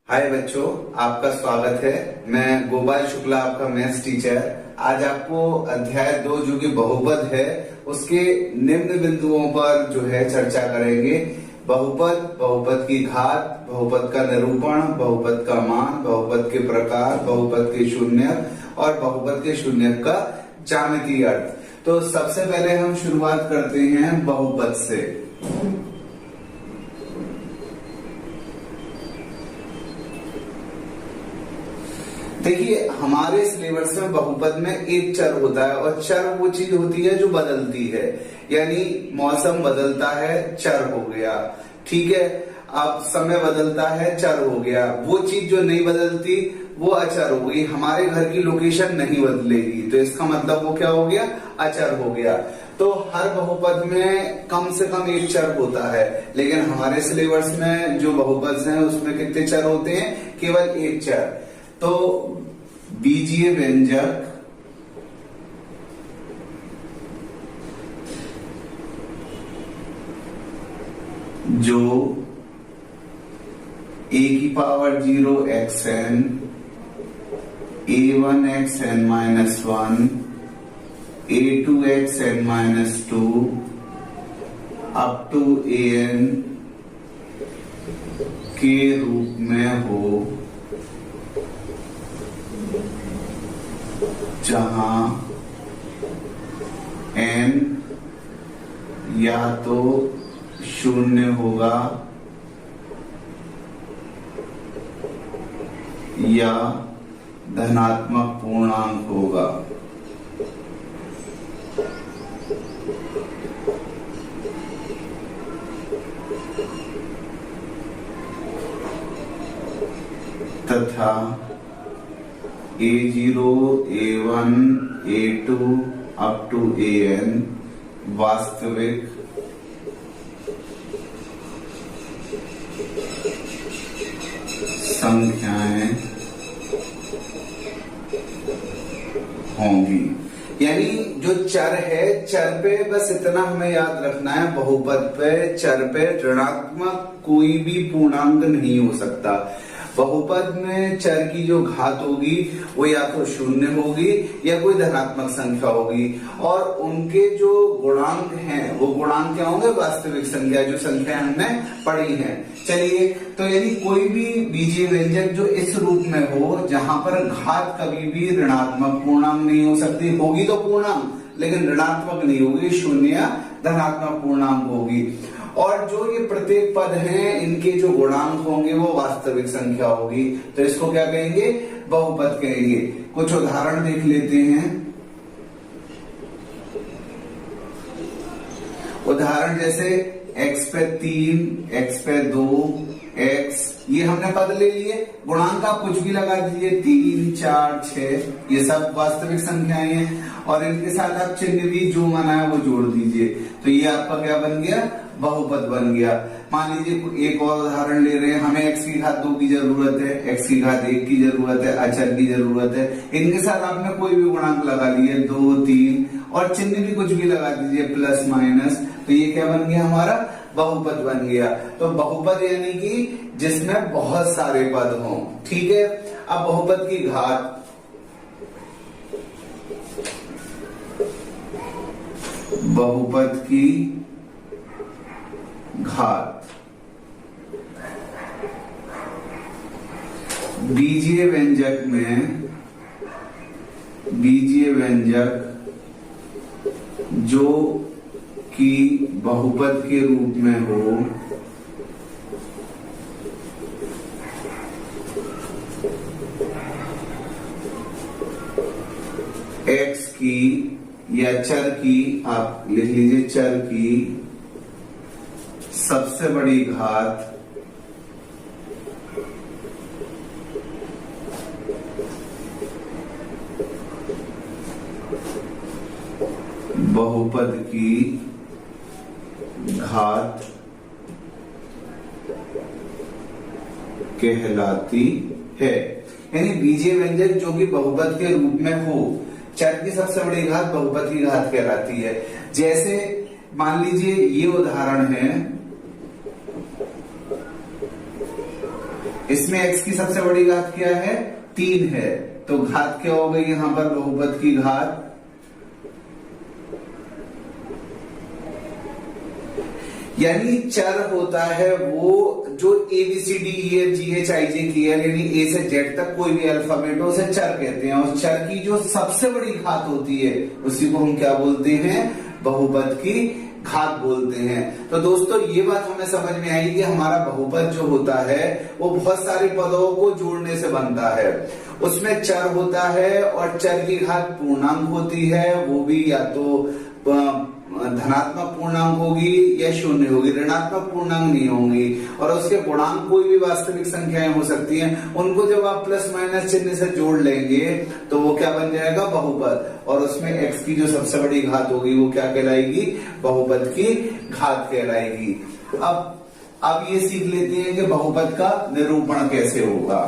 हाय बच्चों, आपका स्वागत है। मैं गोपाल शुक्ला, आपका मैथ्स टीचर। आज आपको अध्याय 2 जो कि बहुपद है उसके निम्न बिंदुओं पर जो है चर्चा करेंगे। बहुपद, बहुपद की घात, बहुपद का निरूपण, बहुपद का मान, बहुपद के प्रकार, बहुपद के शून्य और बहुपद के शून्य का ज्यामितीय अर्थ। तो सबसे पहले हम शुरुआत करते हैं बहुपद से। देखिए, हमारे सिलेबस में बहुपद में एक चर होता है और चर वो चीज होती है जो बदलती है। यानी मौसम बदलता है, चर हो गया। ठीक है, अब समय बदलता है, चर हो गया। वो चीज जो नहीं बदलती वो अचर हो गई। हमारे घर की लोकेशन नहीं बदलेगी तो इसका मतलब वो क्या हो गया, अचर हो गया। तो हर बहुपद में कम से कम एक चर होता है, लेकिन हमारे सिलेबस में जो बहुपद हैं उसमें कितने चर होते हैं, केवल एक चर। तो बीजीय व्यंजक जो a की power 0 xn, a1xn-1, a2xn-2 up to an के रूप में हो, जहां n या तो शून्य होगा या धनात्मक पूर्णांक होगा। तथा a0, a1, a2 up to an वास्तविक संख्याएं होंगी। यानी जो चर है, चर पे बस इतना हमें याद रखना है, बहुपद पे चर पे ऋणात्मक कोई भी पूर्णांक नहीं हो सकता। बहुपद में चर की जो घात होगी वो या तो शून्य होगी या कोई धनात्मक संख्या होगी, और उनके जो गुणांक हैं वो गुणांक क्या होंगे, वास्तविक संख्या, जो संख्या हमने पढ़ी है। चलिए, तो यानी कोई भी बीजीय व्यंजक जो इस रूप में हो जहां पर घात कभी भी ऋणात्मक पूर्णांक नहीं हो सकती, होगी तो पूर्णांक लेकिन ऋणात्मक नहीं होगी, शून्य या धनात्मक पूर्णांक होगी। और जो ये प्रत्येक पद हैं इनके जो गुणांक होंगे वो वास्तविक संख्या होगी। तो इसको क्या कहेंगे, बहुपद कहेंगे। कुछ उदाहरण देख लेते हैं। उदाहरण जैसे x पे 3, x पे 2, x, ये हमने पद ले लिए। गुणांक आप कुछ भी लगा दीजिए, 3, 4, 6, ये सब वास्तविक संख्याएं हैं और इनके साथ आप चिन्ह भी जो माना है वो जोड़ दीजिए। तो ये आपका क्या बन गया, बहुपद बन गया। मान लीजिए एक और उदाहरण ले रहे हैं, हमें x की घात 2 की जरूरत है, x की घात 1 की जरूरत है, अचर की जरूरत है। इनके साथ आपने कोई भी गुणांक लगा लिए, 2, 3, और चिन्ह भी कुछ भी लगा दीजिए, प्लस माइनस। तो ये क्या बन गया, हमारा बहुपद बन गया। तो बहुपद यानी कि जिसमें बहुत सारे पद हों। ठीक है, अब बहुपद की घात, बहुपद की घात बीजीय व्यंजक में, बीजीय व्यंजक जो कि बहुपद के रूप में हो, x की या चर की, आप लिख लीजिए, चर की सबसे बड़ी घात बहुपद की घात कहलाती है। यानी बीजीय व्यंजक जो कि बहुपद के रूप में हो, चर की सबसे बड़ी घात बहुपद की घात कहलाती है। जैसे मान लीजिए ये उदाहरण है इसमें x की सबसे बड़ी घात क्या है? 3 है, तो घात क्या हो गई यहां पर? बहुपद की घात यानी चर होता है वो जो ABCDEFGHIJ क्लियर यानी A से Z तक कोई भी अल्फाबेट हो उसे चर कहते हैं, और चर की जो सबसे बड़ी घात होती है उसी को हम क्या बोलते हैं? बहुपद की घात बोलते हैं। तो दोस्तों ये बात हमें समझ में आई कि हमारा बहुपद जो होता है वो बहुत सारे पदों को जोड़ने से बनता है। उसमें चर होता है और चर की घात पूर्णांक होती है, वो भी या तो धनात्मक पूर्णांक होगी या शून्य होगी, ऋणात्मक पूर्णांक नहीं होंगी, और उसके गुणांक कोई भी वास्तविक संख्याएं हो सकती हैं। उनको जब आप प्लस माइनस चिन्ह से जोड़ लेंगे तो वो क्या बन जाएगा? बहुपद, और उसमें x की जो सबसे बड़ी घात होगी वो क्या कहलाएगी? बहुपद की घात कहलाएगी। अब ये सीख लेते हैं कि बहुपद का निरूपण कैसे होगा।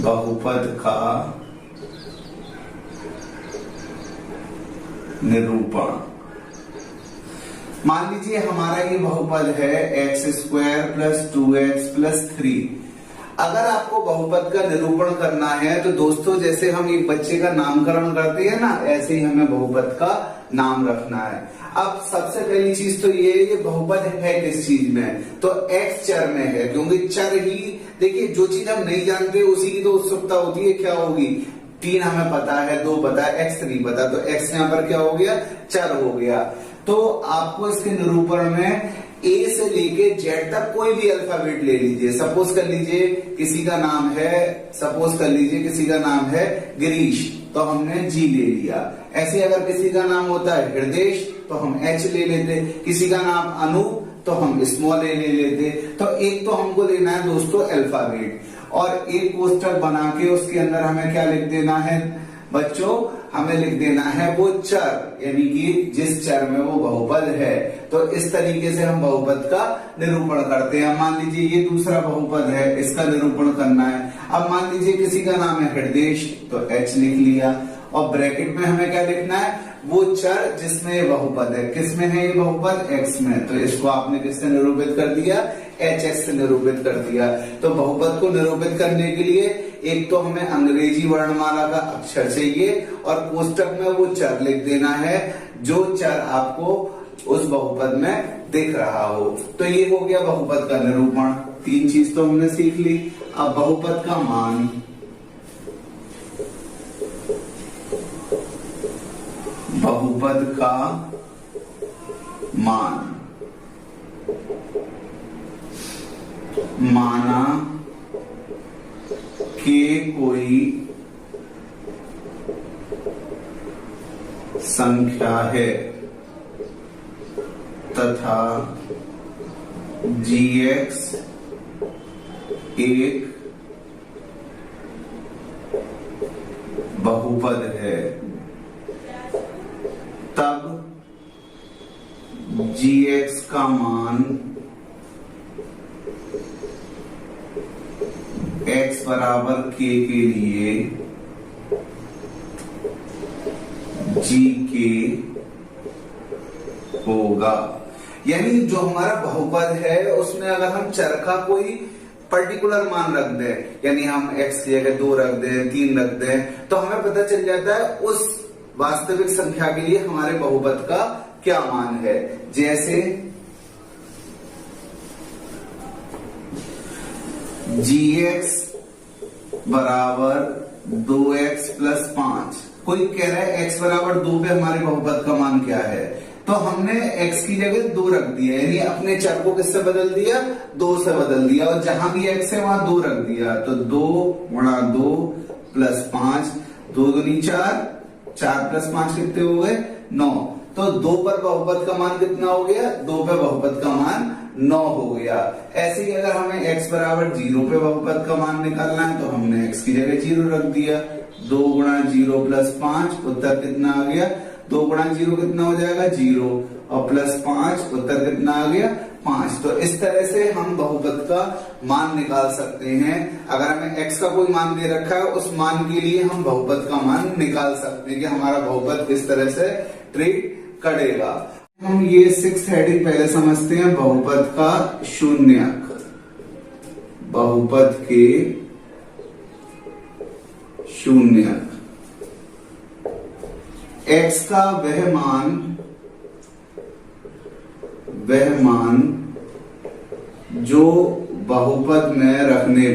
बहुपद का निरूपण, मान लीजिए हमारा ये बहुपद है x² + 2x + 3। अगर आपको बहुपद का निरूपण करना है तो दोस्तों जैसे हम एक बच्चे का नामकरण करते हैं ना, ऐसे ही हमें बहुपद का नाम रखना है। अब सबसे पहली चीज तो ये बहुपद है किस चीज में? तो x चर में है, क्योंकि चर ही, देखिए जो चीज हम नहीं जानते उसी की तो उत्सुकता होती है, क्या होगी? 3 हमें पता है, 2 पता है, x नहीं पता, तो x यहाँ पर क्या हो गया? चर हो गया। तो आपको इसके निरूपण में A से लेके Z तक कोई भी अल्फाबेट ले लीजिए। सपोज कर लीजिए किसी का नाम है गिरीश, तो हमने G ले लिया। ऐसे अगर किसी का नाम होता है हृदय तो हम H ले लेते, किसी का नाम अनूप तो हम स्मॉल ए ले लेते। तो एक तो हमको लेना है दोस्तों अल्फाबेट, और एक कोष्टक बना के उसके अंदर हमें क्या लिख देना है बच्चों? हमें लिख देना है वो चर, यानी कि जिस चर में वो बहुपद है। तो इस तरीके से हम बहुपद का निरूपण करते हैं। मान लीजिए ये दूसरा बहुपद है, इसका निरूपण करना है। अब मान लीजिए किसी का नाम है हृदय, तो H लिख लिया, और ब्रैकेट में हमें क्या लिखना है? वो चर जिसमें ये बहुपद है। किसमें है ये बहुपद? x में। तो इसको आपने किससे निरूपित कर दिया? hx से निरूपित कर दिया। तो बहुपद को निरूपित करने के लिए एक तो हमें अंग्रेजी वर्णमाला का अक्षर चाहिए, और कोष्टक में वो चर लिख देना है जो चर आपको उस बहुपद में दिख रहा हो। तो ये हो गया बहुपद का निरूपण। 3 चीज तो हमने सीख ली। अब बहुपद का मान, बहुपद का मान माना कि कोई संख्या है तथा gx एक बहुपद है, तब gx का मान x बराबर k के लिए gk होगा। यानी जो हमारा बहुपद है उसमें अगर हम चर का कोई पर्टिकुलर मान रख दें, यानी हम x की जगह 2 रख दें, 3 रख दें, तो हमें पता चल जाता है उस वास्तविक संख्या के लिए हमारे बहुपद का क्या मान है। जैसे gx बराबर 2x + 5। कोई कह रहा है x बराबर 2 पे हमारे बहुपद का मान क्या है? तो हमने x की जगह 2 रख दिया, यानी अपने चर को किससे बदल दिया? 2 से बदल दिया, और जहां भी x है वहां 2 रख दिया। तो 2 गुणा 2 + 5, 2 दूनी 4, 4 + 5 कितने हो गए? 9। तो 2 पर बहुपद का मान कितना हो गया? 2 पे बहुपद का मान 9 हो गया। ऐसे ही अगर हमें x बराबर 0 पे बहुपद का मान निकालना है तो हमने x की जगह 0 रख दिया। 2 गुणा 0 + 5, उत्तर कितना आ गया? 2 गुणा 0 कितना हो जाएगा? 0, और +5, उत्तर कितना आ गया? 5। तो इस तरह से हम बहुपद का मान निकाल सकते हैं। अगर हमें x का कोई मान दे रखा है, उस मान के लिए हम बहुपद का मान निकाल सकते हैं कि हमारा बहुपद किस तरह से ट्रीट करेगा। हम ये 6th हेडिंग पहले समझते हैं, बहुपद का शून्यक। बहुपद के शून्यक, x का वह मान जो बहुपद में रखने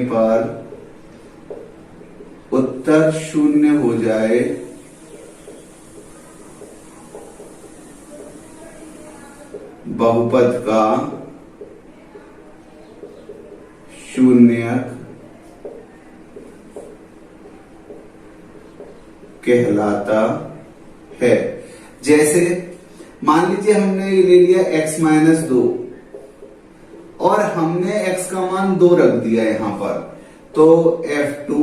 पर उत्तर शून्य हो जाए, बहुपद का शून्यक कहलाता है। जैसे मान लीजिए हमने ये ले लिया x-2 और हमने x का मान 2 रख दिया यहां पर, तो f2,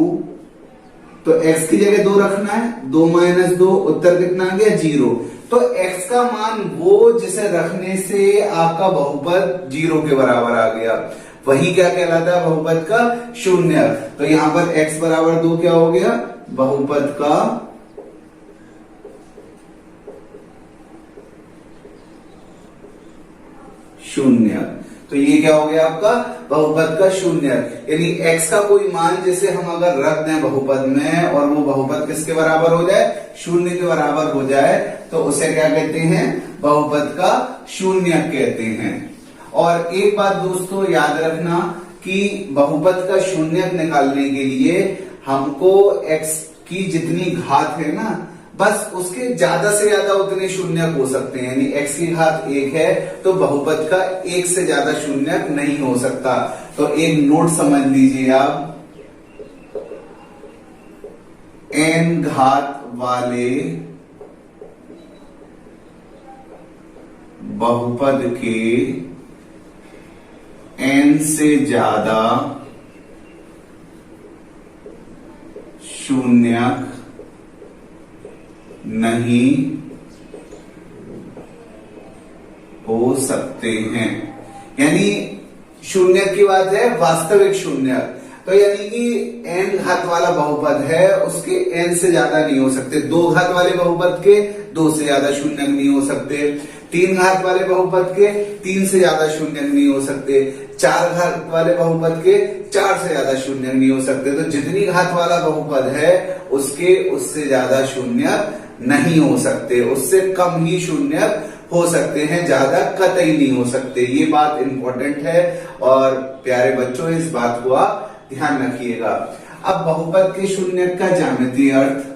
तो x की जगह 2 रखना है, 2 - 2 उत्तर कितना आ गया 0। तो x का मान वो जिसे रखने से आपका बहुपद 0 के बराबर आ गया, वही क्या कहलाता है, बहुपद का शून्यक। तो यहां पर x = 2 क्या हो गया, बहुपद का शून्यक। तो ये क्या हो गया आपका, बहुपद का शून्यक। यानी x का कोई मान जैसे हम अगर रख दें बहुपद में और वो बहुपद किसके बराबर हो जाए, 0 के बराबर हो जाए, तो उसे क्या कहते हैं, बहुपद का शून्यक कहते हैं। और एक बात दोस्तों याद रखना कि बहुपद का शून्यक निकालने के लिए हमको x की जितनी घात है ना, बस उसके ज्यादा से ज्यादा उतने शून्यक हो सकते हैं। यानी x की घात 1 है तो बहुपद का 1 से ज्यादा शून्यक नहीं हो सकता। तो एक नोट समझ लीजिए आप, n घात वाले बहुपद के n से ज्यादा शून्यक नहीं हो सकते हैं। यानी शून्यक की बात है, वास्तविक शून्यक। तो यानी कि n घात वाला बहुपद है, उसके n से ज्यादा नहीं हो सकते। 2 घात वाले बहुपद के 2 से ज्यादा शून्यक नहीं हो सकते। 3 घात वाले बहुपद के 3 से ज्यादा शून्यक नहीं हो सकते। 4 घात वाले बहुपद के 4 से ज्यादा शून्यक नहीं हो सकते। तो जितनी घात वाला बहुपद है उसके उससे ज्यादा शून्यक नहीं हो सकते, उससे कम ही शून्यक हो सकते हैं, ज्यादा कतई नहीं हो सकते। ये बात इंपॉर्टेंट है और प्यारे बच्चों इस बात को आप ध्यान रखिएगा। अब बहुपद के शून्यक का ज्यामितीय अर्थ,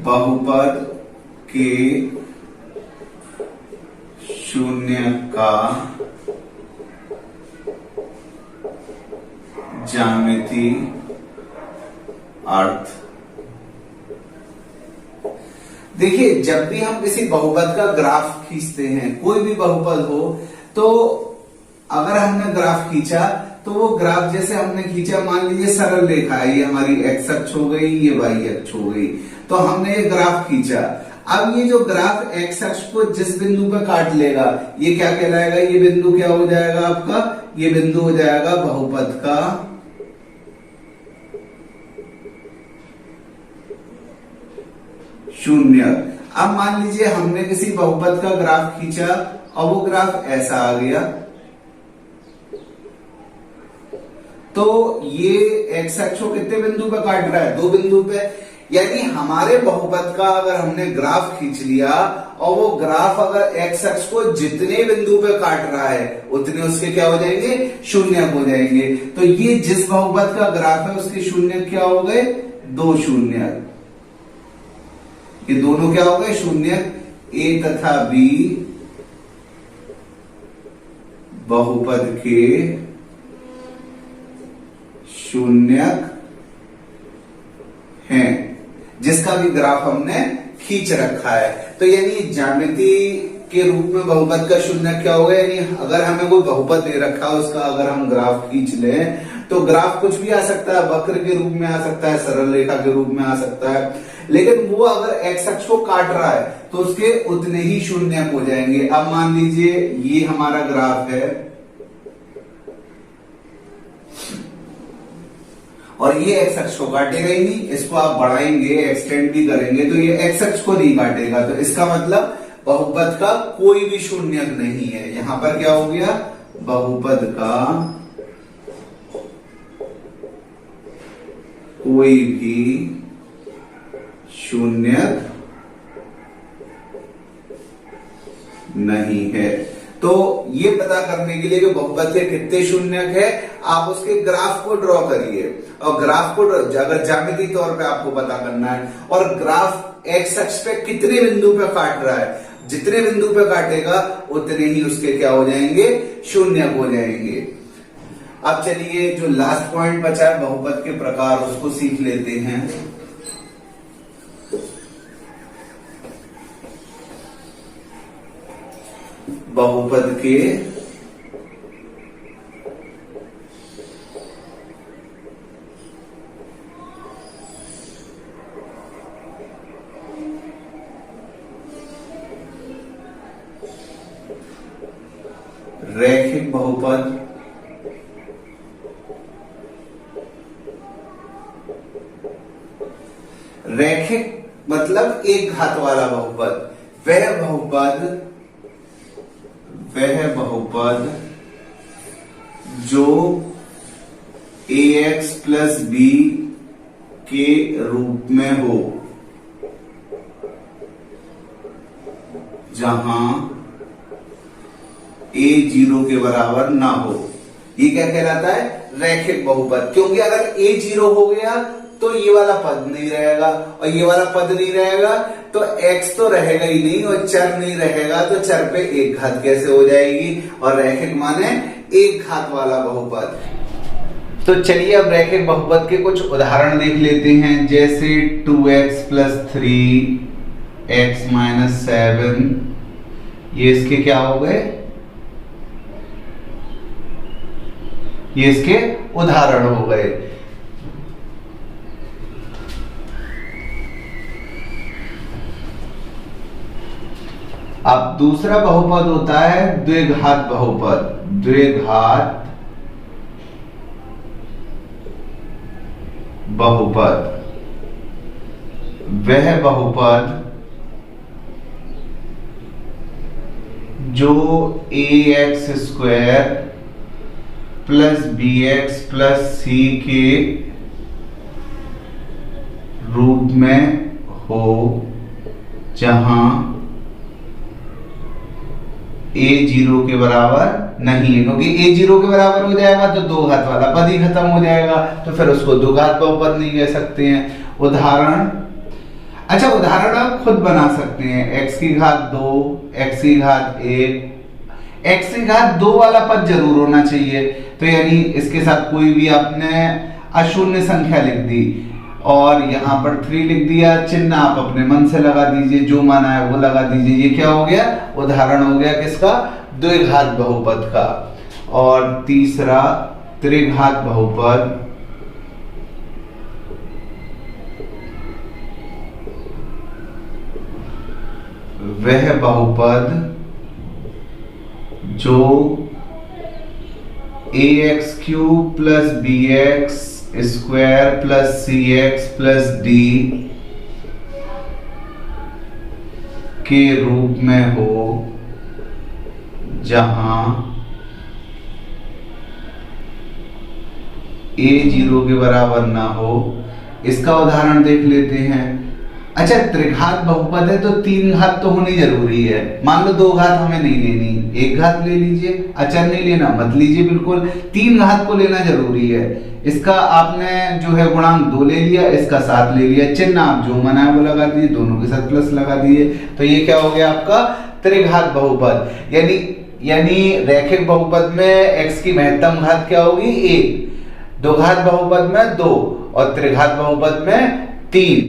बहुपद के शून्यक का ज्यामितीय अर्थ। देखिए, जब भी हम किसी बहुपद का ग्राफ खींचते हैं, कोई भी बहुपद हो, तो अगर हमने ग्राफ खींचा तो वो ग्राफ जैसे हमने खींचा, मान लीजिए सरल रेखा है, ये हमारी x अक्ष हो गई, ये y अक्ष हो गई, तो हमने ये ग्राफ खींचा। अब ये जो ग्राफ x अक्ष को जिस बिंदु पे काट लेगा, ये क्या कहलाएगा, ये बिंदु क्या हो जाएगा आपका, ये बिंदु हो जाएगा बहुपद का शून्यक। अब मान लीजिए हमने किसी बहुपद का ग्राफ खींचा और वो ग्राफ ऐसा आ गया, तो ये x अक्ष को कितने बिंदु पे काट रहा है, 2 बिंदु पे। यानी हमारे बहुपद का अगर हमने ग्राफ खींच लिया और वो ग्राफ अगर x अक्ष को जितने बिंदु पे काट रहा है उतने उसके क्या हो जाएंगे, शून्यक हो जाएंगे। तो ये जिस बहुपद का ग्राफ है उसके शून्यक क्या हो गए, 2 शून्यक। ये दोनों क्या हो गए, शून्यक। a तथा b बहुपद के शून्यक हैं, जिसका भी ग्राफ हमने खींच रखा है। तो यानी ज्यामिति के रूप में बहुपद का शून्यक क्या होगा, यानी अगर हमें कोई बहुपद दे रखा है उसका अगर हम ग्राफ खींच लें तो ग्राफ कुछ भी आ सकता है, वक्र के रूप में आ सकता है, सरल रेखा के रूप में आ सकता है, लेकिन वो अगर एक्स अक्ष को काट रहा है तो उसके उतने ही शून्य हो जाएंगे। अब मान लीजिए ये हमारा ग्राफ है और ये एक्स अक्ष को काटेगा ही नहीं, इसको आप बढ़ाएंगे, एक्सटेंड भी करेंगे तो ये एक्स अक्ष को नहीं काटेगा, तो इसका मतलब बहुपद का कोई भी शून्यक नहीं है। यहां पर क्या हो गया, बहुपद का कोई भी शून्यक नहीं है। तो ये पता करने के लिए कि बहुपद के कितने शून्यक है, आप उसके ग्राफ को ड्रॉ करिए, और ग्राफ को अगर ज्यामितीय तौर पे आपको पता करना है, और ग्राफ एक्स अक्ष पे कितने बिंदु पे काट रहा है, जितने बिंदु पे काटेगा उतने ही उसके क्या हो जाएंगे, शून्यक हो जाएंगे। अब चलिए जो लास्ट पॉइंट बचा है बहुपद के प्रकार, उसको सीख लेते हैं। बहुपद के रैखिक बहुपद, रैखिक मतलब एक घात वाला बहुपद, वह बहुपद जो ax प्लस b के रूप में हो, जहां a 0 के बराबर ना हो, ये क्या कहलाता है, रैखिक बहुपद। क्योंकि अगर a 0 हो गया तो ये वाला पद नहीं रहेगा, और ये वाला पद नहीं रहेगा तो x तो रहेगा ही नहीं, और चर नहीं रहेगा तो चर पे एक घात कैसे हो जाएगी, और रैखिक माने एक घात वाला बहुपद। तो चलिए अब रैखिक बहुपद के कुछ उदाहरण देख लेते हैं, जैसे 2x प्लस 3x माइनस 7, ये इसके क्या हो गए, ये इसके उदाहरण हो गए। अब दूसरा बहुपद होता है द्विघात बहुपद, द्विघात बहुपद, वह बहुपद जो ax square plus bx plus c के रूप में हो, जहां a 0 के बराबर नहीं है, क्योंकि a 0 के बराबर हो जाएगा तो दो घात वाला पद ही खत्म हो जाएगा, तो फिर उसको दो घात बहुपद नहीं कह सकते हैं। उदाहरण, अच्छा उदाहरण आप खुद बना सकते हैं, x की घात 2, x की घात 1, x की घात 2 वाला पद जरूर होना चाहिए, तो यानी इसके साथ कोई भी आपने अशून्य संख्या लिख दी और यहाँ पर 3 लिख दिया, चिन्ह आप अपने मन से लगा दीजिए, जो माना है वो लगा दीजिए। ये क्या हो गया, उदाहरण हो गया किसका, द्विघात बहुपद का। और तीसरा त्रिघात बहुपद, वह बहुपद जो ax cube plus bx square plus cx plus d के रूप में हो, जहां a 0 के बराबर ना हो। इसका उदाहरण देख लेते हैं। अच्छा त्रिघात बहुपद है तो 3 घात तो होनी जरूरी है, मान लो 2 घात हमें नहीं लेनी, 1 घात ले लीजिए, अचर नहीं लेना मत लीजिए बिल्कुल, 3 घात को लेना जरूरी है। इसका आपने जो है गुणांक 2 ले लिया, इसका 7 ले लिया, चिन्ह आप जो मना है वो लगा दीजिए, दोनों के साथ प्लस लगा दिए, तो ये क्या हो गया आपका त्रिघात बहुपद। यानी रैखिक बहुपद में x की महत्तम घात क्या होगी, 1, द्विघात बहुपद में 2 और त्रिघात बहुपद में 3।